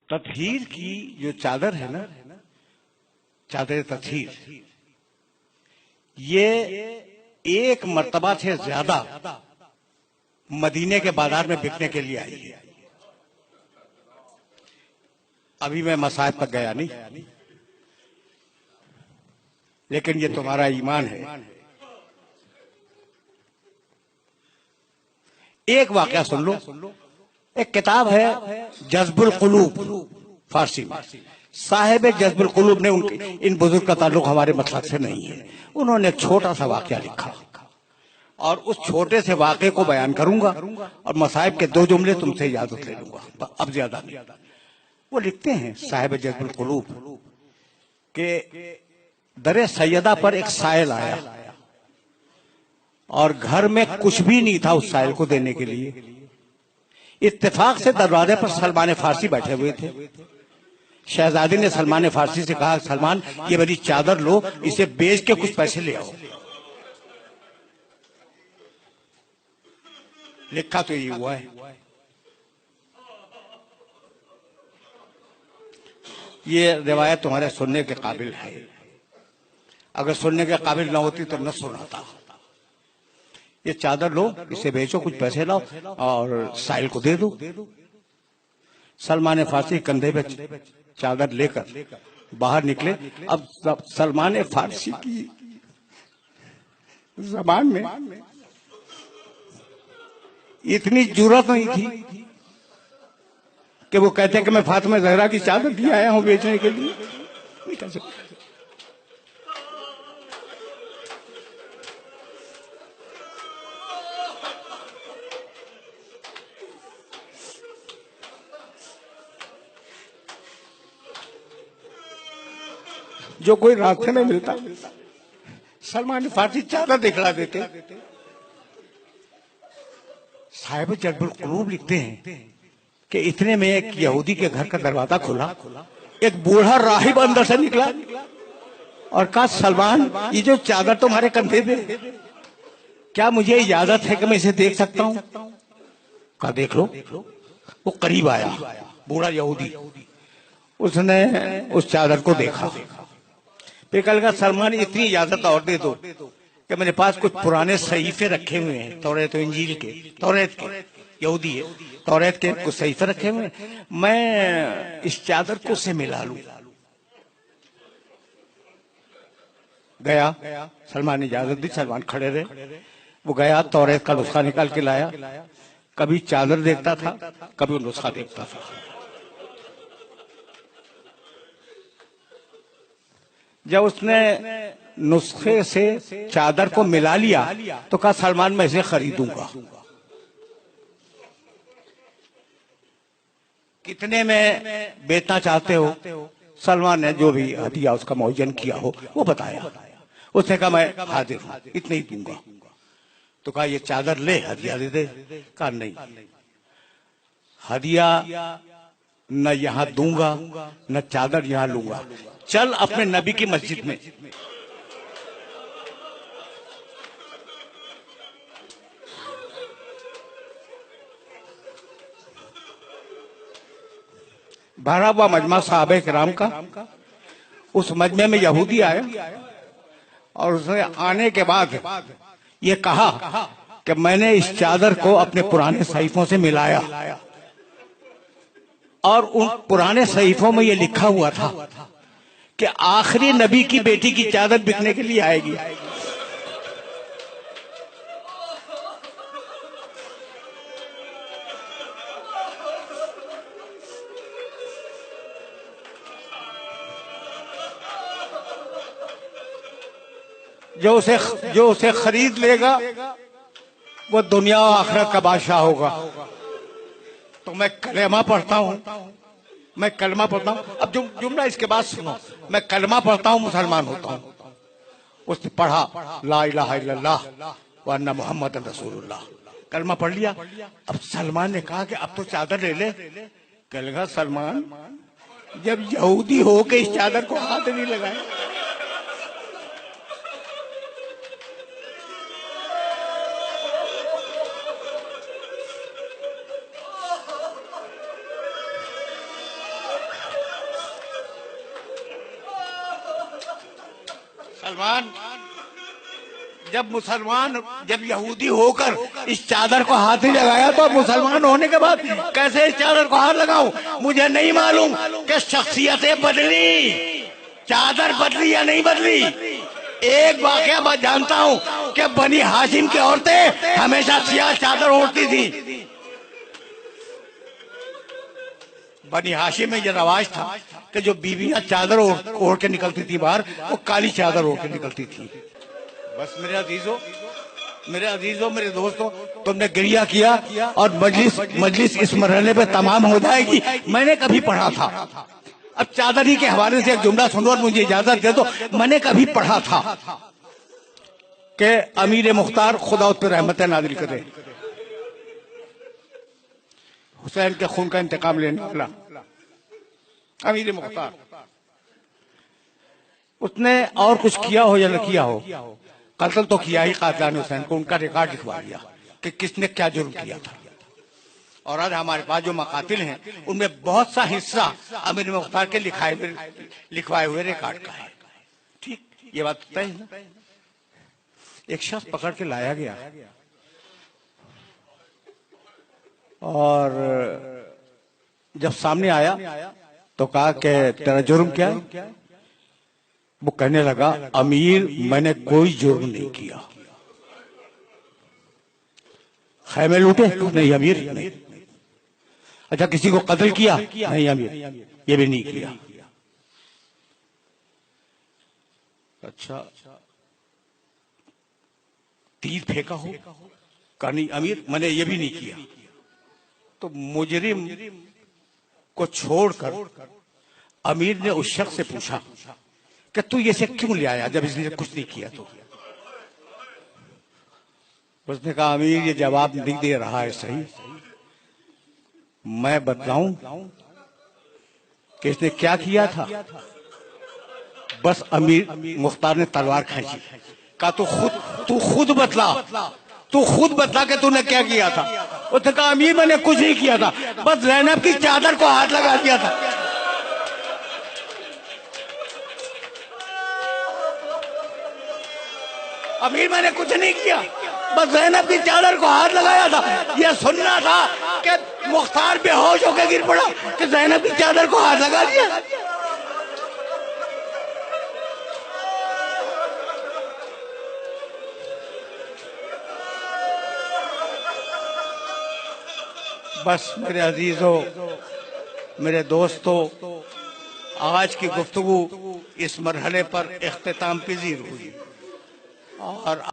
तत्हीर की जो चादर है ना, चादर तत्हीर, ये एक मर्तबा से ज्यादा मदीने के बाजार में बिकने के लिए आई है। अभी मैं मसाहब तक गया नहीं, लेकिन ये तुम्हारा ईमान है। एक वाकया सुन लो। एक किताब है जज्बुल कुलूब, फारसी में। साहिब जज्बुल कुलूब ने इन बुजुर्ग का ताल्लुक हमारे मसलक से नहीं है। उन्होंने एक छोटा सा वाकया लिखा और उस छोटे से वाकये को बयान करूंगा और मसाहिब के 2 जुमले तुमसे इजाजत ले लूंगा, अब ज्यादा नहीं। वो लिखते हैं साहिब जज्बुल कुलूब के दरे सैयदा पर एक साइल आया और घर में कुछ भी नहीं था उस साइल को देने के लिए। इत्तेफाक से दरवाजे पर सलमान फारसी बैठे हुए थे। शहजादी ने सलमान फारसी से कहा, सलमान ये मेरी चादर लो, इसे बेच के कुछ पैसे ले आओ। लिखा तो ये हुआ है। ये रिवायत तुम्हारे सुनने के काबिल है। अगर सुनने के काबिल ना होती तो न सुनाता। ये चादर लो, इसे बेचो, कुछ पैसे लाओ और साहिल को दे दो। सलमान फारसी कंधे पे चादर लेकर बाहर निकले। अब सलमान फारसी की ज़बान में इतनी जुर्रत नहीं थी कि वो कहते हैं कि मैं फातिमा ज़हरा की चादर भी आया हूं बेचने के लिए। नहीं कह सकते। जो कोई रास्ते में मिलता सलमान फारसी चादर दिखला देते। साहिब जज्बुल कुलूब लिखते हैं कि इतने में एक यहूदी के घर का दरवाजा खुला। एक बूढ़ा राहिब अंदर से निकला और कहा, सलमान ये जो चादर तुम्हारे कंधे पे, क्या मुझे इजाजत है कि मैं इसे देख सकता हूं? कहा देख लो। वो करीब आया, बूढ़ा यहूदी। उसने उस चादर को देखा। फिर कहा, सलमान इतनी इजाजत और दे दो कि मेरे पास कुछ पुराने सहीफे रखे हुए हैं, तौरात और इंजील के। तौरात के, यहूदी है, तौरात के कुछ सहीफे रखे हुए हैं, मैं इस चादर को उससे मिला लूं। गया, सलमान ने इजाजत दी। सलमान खड़े रहे। वो गया, तौरात का नुस्खा निकाल के लाया। कभी चादर देखता था, कभी वो नुस्खा देखता था। जब उसने नुस्खे से चादर को मिला लिया तो कहा, सलमान मैं इसे खरीदूंगा। कितने में बेचना चाहते हो? सलमान ने जो भी हदिया उसका मुआयन किया हो वो बताया। उसने कहा मैं हाजिर हूं, इतने ही दूंगा। तो कहा ये चादर ले, हदिया दे दे। कहा नहीं, हदिया न यहां दूंगा न चादर यहां लूंगा। चल अपने नबी की मस्जिद में। भरा हुआ मजमा साहबे किराम का। उस मजमे में यहूदी आया और उसने आने के बाद ये कहा कि मैंने इस चादर को अपने पुराने सहीफों से मिलाया और उन पुराने सहीफों में ये लिखा हुआ था कि आखिरी नबी की बेटी की चादर बिकने के लिए आएगी। जो उसे खरीद लेगा वो दुनिया और आखिरत का बादशाह होगा। तो मैं कलेमा पढ़ता हूँ, मैं कलमा पढ़ता हूँ। अब जुमला इसके बाद सुनो। मैं कलमा पढ़ता हूँ, मुसलमान होता हूँ। उसने पढ़ा ला इलाहा इल्लल्लाह व अन्ना मुहम्मदन रसूलुल्लाह। कलमा पढ़ लिया। अब सलमान ने कहा कि अब तो चादर ले ले। कहेगा सलमान जब यहूदी हो के इस चादर को हाथ नहीं लगाए। जब यहूदी होकर इस चादर को हाथ ही लगाया तो मुसलमान होने के बाद कैसे इस चादर को हाथ लगाऊं? मुझे नहीं मालूम कि शख्सियतें बदली, चादर बदली या नहीं बदली। एक वाकया मैं जानता हूं कि बनी हाशिम की औरतें हमेशा सियाह चादर ओढ़ती थी। बनी हाशिम में यह रवाज था कि जो बीवियां चादर ओढ़ के निकलती थी बाहर, वो काली चादर ओढ़ के निकलती थी। बस मेरे अजीजों मेरे दोस्तों, तुमने गिरिया किया और मजलिस इस मरहले पे तमाम हो जाएगी। मैंने कभी पढ़ा था, अब चादरी के हवाले से एक जुमला सुनो और मुझे इजाजत दे दो। मैंने कभी पढ़ा था कि अमीर मुख्तार खुदा उस पर रहमत नाज़िल करे, हुसैन के खून का इंतकाम लेने वाला अमीर मुख्तार, उसने और कुछ किया हो या न किया हो, कत्ल तो किया ही कातिलान हुसैन को। उनका रिकॉर्ड लिखवा दिया कि किसने क्या जुर्म किया था। और आज हमारे पास जो मकातिल हैं उनमें बहुत सा हिस्सा अमीर मुख्तार के लिखवाए हुए रिकॉर्ड का है। ठीक, ये बात तय है ना। एक शख्स पकड़ के लाया गया और जब सामने आया तो कहा कि तेरा जुर्म क्या है? वो कहने लगा, अमीर मैंने कोई जुर्म नहीं किया। खैमे लूटे? नहीं अमीर, नहीं। अच्छा, किसी को कत्ल किया? नहीं अमीर, ये भी नहीं किया। अच्छा, तीर फेंका हो? कहा नहीं अमीर, मैंने ये भी नहीं किया। तो मुजरिम को छोड़कर अमीर ने उस शख्स से पूछा कि तू ये से क्यों ले आया जब इसने कुछ नहीं किया? तो उसने कहा, अमीर ये जवाब नहीं दे रहा है सही, मैं बतलाऊं कि इसने क्या किया था? बस अमीर मुख्तार ने तलवार खींची, कहा तू खुद बतला कि तूने क्या किया था। उसने कहा, अमीर मैंने कुछ नहीं किया था, बस ज़ैनब की चादर को हाथ लगा दिया था। अमीर मैंने कुछ नहीं किया, बस ज़ैनब की चादर को हाथ लगाया था। यह सुनना था कि मुख्तार बेहोश होकर गिर पड़ा कि ज़ैनब की चादर को हाथ लगा दिया। बस मेरे अजीजों, मेरे दोस्तों, आज की गुफ्तगू इस मरहले पर इख्तिताम पजीर हुई और